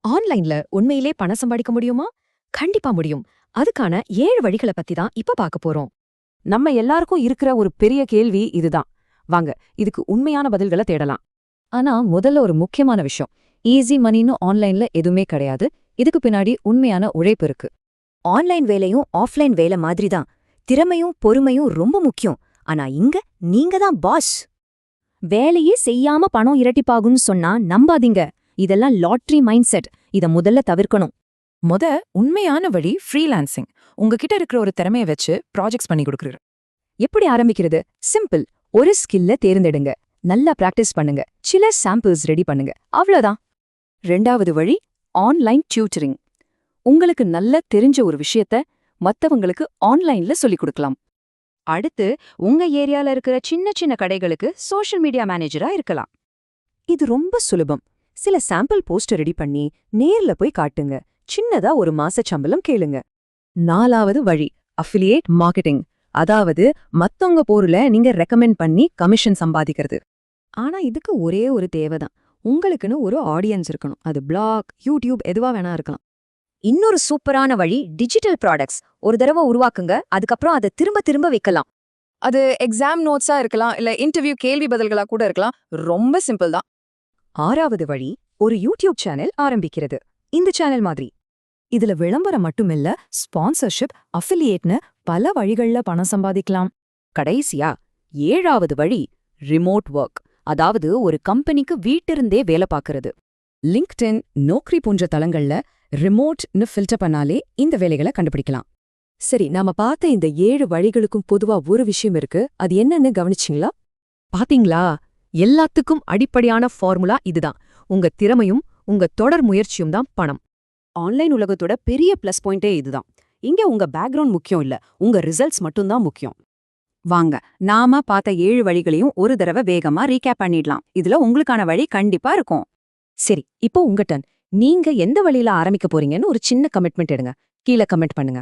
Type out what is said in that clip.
ஆன்லைன்ல உண்மையிலே பணம் சம்பாதிக்க முடியுமா? கண்டிப்பா முடியும். அதுக்கான 7 வழிகள பத்தி தான் இப்ப பார்க்க போறோம். நம்ம எல்லாருக்கும் இருக்கிற ஒரு பெரிய கேள்வி இதுதான். வாங்க, இதுக்கு உண்மையான பதில்களை தேடலாம். ஆனா முதல்ல ஒரு முக்கியமான விஷயம், ஈஸி மணின்னு ஆன்லைன்ல எதுவுமே கிடையாது. இதுக்கு பின்னாடி உண்மையான உழைப்பு இருக்கு. ஆன்லைன் வேலையும் ஆஃப்லைன் வேலை மாதிரி தான். திறமையும் பொறுமையும் ரொம்ப முக்கியம். ஆனா இங்க நீங்க தான் பாஸ். வேலையே செய்யாம பணம் இரட்டிப்பாகும்னு சொன்னா நம்பாதீங்க. இதெல்லாம் லாட்டரி மைண்ட் செட். இத முதல்ல தவிர்க்கணும். உண்மையான வழி ஃப்ரீலான்சிங். உங்ககிட்ட இருக்கிற ஒரு திறமைய வச்சு ப்ராஜெக்ட்ஸ் பண்ணி கொடுக்குறது. எப்படி ஆரம்பிக்கிறது? சிம்பிள். ஒரு ஸ்கில்ல தேர்ந்தெடுங்க. நல்லா பிராக்டிஸ் பண்ணுங்க. சில சாம்பிள்ஸ் ரெடி பண்ணுங்க. அவ்வளவுதான். 2வது வழி ஆன்லைன் டியூட்டரிங். உங்களுக்கு நல்ல தெரிஞ்ச ஒரு விஷயத்த மத்தவங்களுக்கு ஆன்லைன்ல சொல்லிக் கொடுக்கலாம். அடுத்து உங்க ஏரியால இருக்கிற சின்ன சின்ன கடைகளுக்கு சோஷியல் மீடியா மேனேஜரா இருக்கலாம். இது ரொம்ப சுலபம். சில சாம்பிள் போஸ்டர் ரெடி பண்ணி நேர்ல போய் காட்டுங்க. சின்னதா ஒரு மாச சம்பளம் கேளுங்க. 4வது வழி அஃபிலியேட் மார்க்கெட்டிங். அதாவது மத்தவங்க பொருளை நீங்க ரெக்கமெண்ட் பண்ணி கமிஷன் சம்பாதிக்கிறது. ஆனா இதுக்கு ஒரே ஒரு தேவைதான். உங்களுக்குன்னு ஒரு ஆடியன்ஸ் இருக்கணும். அது பிளாக், யூடியூப் எதுவா வேணா இருக்கலாம். இன்னொரு சூப்பரான வழி டிஜிட்டல் ப்ராடக்ட்ஸ். ஒரு தடவை உருவாக்குங்க, அதுக்கப்புறம் அதை திரும்ப திரும்ப விற்கலாம். அது எக்ஸாம் நோட்ஸா இருக்கலாம், இல்ல இன்டர்வியூ கேள்வி பதில்களா கூட இருக்கலாம். ரொம்ப சிம்பிள் தான். 6வது வழி ஒரு யூடியூப் சேனல் ஆரம்பிக்கிறது. இந்த சேனல் மாதிரி. இதுல விளம்பரம் மட்டுமில்ல, ஸ்பான்சர்ஷிப், அஃபிலியேட்னு பல வழிகள்ல பணம் சம்பாதிக்கலாம். கடைசியா 7வது வழி ரிமோட் ஒர்க். அதாவது ஒரு கம்பெனிக்கு வீட்டிருந்தே வேலை பார்க்கறது. லிங்க்டின், நோக்ரி போன்ற தளங்கள்ல ரிமோட்னு ஃபில்டர் பண்ணாலே இந்த வேலைகளை கண்டுபிடிக்கலாம். சரி, நாம பார்த்த இந்த 7 வழிகளுக்கும் பொதுவா ஒரு விஷயம் இருக்கு. அது என்னன்னு கவனிச்சிங்களா? பாத்தீங்களா? எல்லாத்துக்கும் அடிப்படையான ஃபார்முலா இதுதான். உங்க திறமையும் உங்க தொடர் முயற்சியும் தான் பணம். ஆன்லைன் உலகத்தோட பெரிய ப்ளஸ் பாயிண்டே இதுதான். இங்க உங்க பேக்ரவுண்ட் முக்கியம் இல்ல, உங்க ரிசல்ட்ஸ் மட்டும்தான் முக்கியம். வாங்க, நாம பார்த்த 7 வழிகளையும் ஒரு தடவை வேகமா ரீகேப் பண்ணிடலாம். இதுல உங்களுக்கான வழி கண்டிப்பா இருக்கும். சரி, இப்போ உங்க டர்ன். நீங்க எந்த வழியில ஆரம்பிக்க போறீங்கன்னு ஒரு சின்ன கமிட்மெண்ட் எடுங்க. கீழே கமெண்ட் பண்ணுங்க.